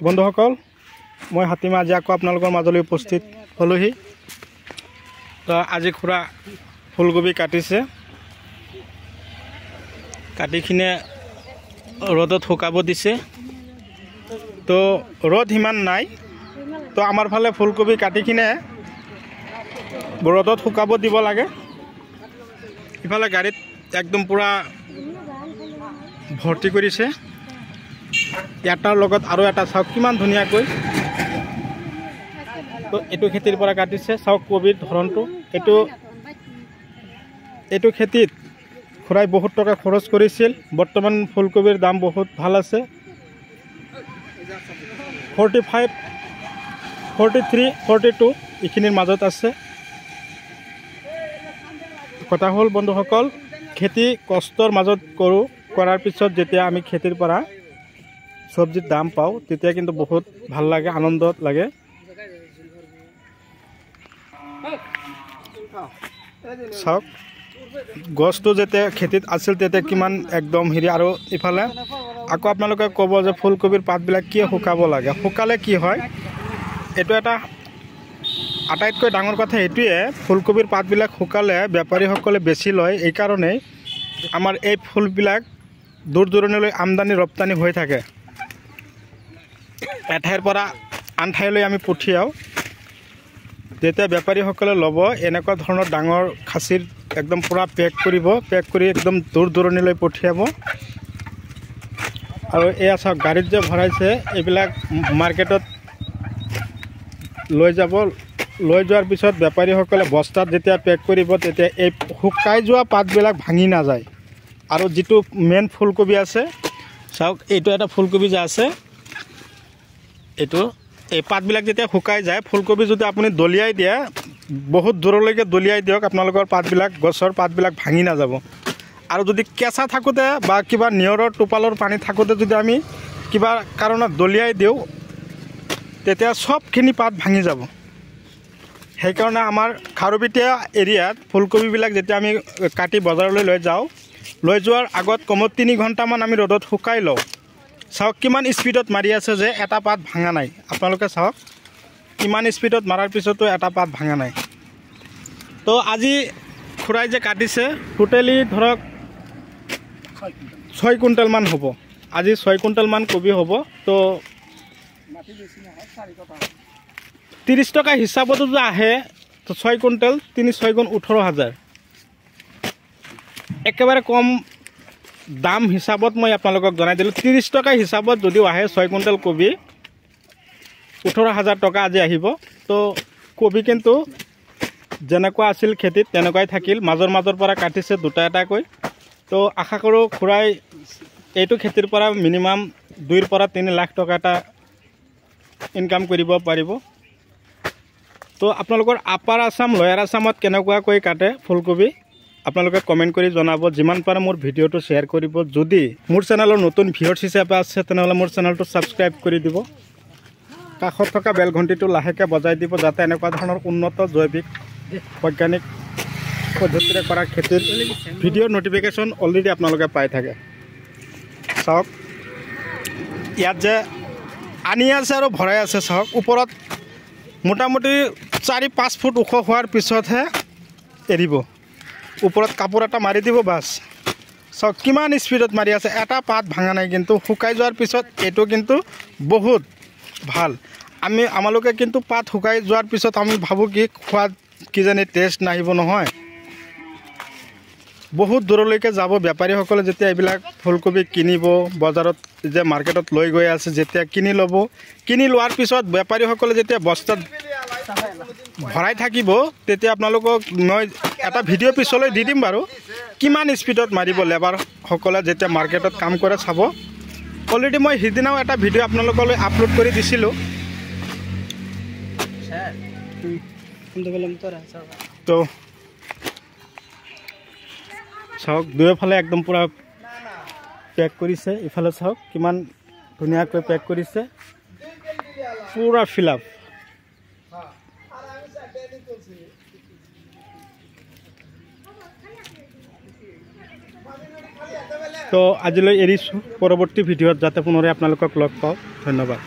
বন্ধুসকল, মই হাতীমা আজি আকৌ আপোনালোকৰ মাজলৈ উপস্থিত হলোহি। তো আজি খুৰা ফুলকবি কাটিছে, কাটিখিনে ৰ'দত শুকাব দিছে। তো ৰ'দ সিমান নাই, তো আমাৰ ফালে ফুলকবি কাটিখিনে ৰ'দত শুকাব দিব লাগে। ইফালে গাড়ীত একদম পুৰা ভৰ্তি কৰিছে। এটাৰ লগত আৰু এটা চাওক কিমান ধুনীয়াকৈ। তো এইটো খেতিৰ পৰা কাটিছে, চাওক কবিৰ ধৰণটো। এইটো খেতিত খুৰাই বহুত টকা খৰচ কৰিছিল। বৰ্তমান ফুলকবিৰ দাম বহুত ভাল আছে, 45, 43, 42 এইখিনিৰ মাজত আছে। কথা হ'ল বন্ধুসকল, খেতি কষ্টৰ মাজত কৰাৰ পিছত যেতিয়া আমি খেতিৰ পৰা চব্জিৰ দাম পাওঁ তেতিয়া কিন্তু বহুত ভাল লাগে, আনন্দত লাগে। চাওক গছটো যেতিয়া খেতিত আছিল তেতিয়া কিমান একদম হেৰি। আৰু ইফালে আকৌ আপোনালোকে ক'ব যে ফুলকবিৰ পাতবিলাক কিয় শুকাব লাগে, শুকালে কি হয়? এইটো এটা আটাইতকৈ ডাঙৰ কথা এইটোৱে, ফুলকবিৰ পাতবিলাক শুকালে বেপাৰীসকলে বেছি লয়। এইকাৰণেই আমাৰ এই ফুলবিলাক দূৰ দূৰণিলৈ আমদানি ৰপ্তানি হৈ থাকে। এঠাইৰ পৰা আন ঠাইলৈ আমি পঠিয়াওঁ। যেতিয়া বেপাৰীসকলে ল'ব, এনেকুৱা ধৰণৰ ডাঙৰ খাচীৰ একদম পূৰা পেক কৰিব, পেক কৰি একদম দূৰ দূৰণিলৈ পঠিয়াব। আৰু এয়া চাওক গাড়ীত যে ভৰাইছে, এইবিলাক মাৰ্কেটত লৈ যাব। লৈ যোৱাৰ পিছত বেপাৰীসকলে বস্তাত যেতিয়া পেক কৰিব তেতিয়া এই শুকাই যোৱা পাতবিলাক ভাঙি নাযায়। আৰু যিটো মেইন ফুলকবি আছে, চাওক এইটো এটা ফুলকবি যে আছে, এই পাতবিলাক যেতিয়া শুকাই যায়, ফুলকবি যদি আপুনি দলিয়াই দিয়ে, বহুত দূৰলৈকে দলিয়াই দিয়ক, আপোনালোকৰ পাতবিলাক, গছৰ পাতবিলাক ভাঙি নাযাব। আৰু যদি কেঁচা থাকোঁতে বা কিবা নিয়ৰৰ টোপালৰ পানী থাকোঁতে যদি আমি কিবা কাৰণত দলিয়াই দিওঁ, তেতিয়া চবখিনি পাত ভাঙি যাব। সেইকাৰণে আমাৰ খাৰুপেটীয়া এৰিয়াত ফুলকবিবিলাক যেতিয়া আমি কাটি বজাৰলৈ লৈ যাওঁ, লৈ যোৱাৰ আগত কমেও 3 ঘণ্টামান আমি ৰ'দত শুকাই লওঁ। চাওক কিমান স্পীডত মাৰি আছে যে এটা পাত ভাঙা নাই। আপোনালোকে চাওক কিমান স্পীডত মাৰাৰ পিছতো এটা পাত ভাঙা নাই। তো আজি খুৰাই যে কাটিছে, টোটেলি ধৰক 6 কুইণ্টেলমান হ'ব। আজি 6 কুইণ্টেলমান কবি হ'ব। তো 30 টকা হিচাপতো যে আহে, তো 6 কুইণ্টেল 3, 6 গুণ 18,000। একেবাৰে কম দাম হিচাপত মই আপোনালোকক জনাই দিলোঁ। 30 টকা হিচাপত যদিও আহে 6 কুইণ্টেল কবি, 18,000 টকা আজি আহিব। তো কবি কিন্তু যেনেকুৱা আছিল খেতিত তেনেকুৱাই থাকিল। মাজৰ পৰা কাটিছে দুটা এটাকৈ। তো আশা কৰোঁ খুৰাই এইটো খেতিৰ পৰা মিনিমাম 2 পৰা 3 লাখ টকা এটা ইনকাম কৰিব পাৰিব। তো আপোনালোকৰ আপাৰ আছাম, লয়াৰ আছামত কেনেকুৱাকৈ কাটে ফুলকবি আপোনালোকে কমেণ্ট কৰি জনাব। যিমান পাৰে মোৰ ভিডিঅ'টো শ্বেয়াৰ কৰিব। যদি মোৰ চেনেলৰ নতুন ভিউৱাৰ্ছ হিচাপে আছে তেনেহ'লে মোৰ চেনেলটো ছাবস্ক্ৰাইব কৰি দিব। কাষত থকা বেল ঘণ্টিটো লাহেকৈ বজাই দিব, যাতে এনেকুৱা ধৰণৰ উন্নত জৈৱিক বৈজ্ঞানিক পদ্ধতিৰে কৰা খেতিৰ ভিডিঅ'ৰ নটিফিকেশ্যন অলৰেডি আপোনালোকে পাই থাকে। চাওক ইয়াত যে আনি আছে আৰু ভৰাই আছে, চাওক ওপৰত মোটামুটি 4-5 ফুট ওখ হোৱাৰ পিছতহে এৰিব। ওপৰত কাপোৰ এটা মাৰি দিব, বাছ। চাওক কিমান স্পীডত মাৰি আছে, এটা পাত ভাঙা নাই। কিন্তু শুকাই যোৱাৰ পিছত এইটো কিন্তু বহুত ভাল। আমালোকে কিন্তু পাত শুকাই যোৱাৰ পিছত আমি ভাবোঁ কি খোৱাত কিজানি টেষ্ট নাহিব, নহয়। বহুত দূৰলৈকে যাব বেপাৰীসকলে যেতিয়া এইবিলাক ফুলকবি কিনিব, বজাৰত যে মাৰ্কেটত লৈ গৈ আছে, যেতিয়া কিনি ল'ব, কিনি লোৱাৰ পিছত বেপাৰীসকলে যেতিয়া বস্তাত ভৰাই থাকিব, তেতিয়া আপোনালোকক মই এটা ভিডিঅ' পিছলৈ দি দিম বাৰু, কিমান স্পীডত মাৰিব লেবাৰসকলে যেতিয়া মাৰ্কেটত কাম কৰে, চাব। অলৰেডি মই সিদিনাও এটা ভিডিঅ' আপোনালোকলৈ আপলোড কৰি দিছিলোঁ। তো চাওক দুয়োফালে একদম পূৰা পেক কৰিছে। ইফালে চাওক কিমান ধুনীয়াকৈ পেক কৰিছে, পূৰা ফিল আপ। তো আজিলৈ এৰিছোঁ, পৰৱৰ্তী ভিডিঅ'ত যাতে পুনৰাই আপোনালোকক লগ পাওঁ। ধন্যবাদ।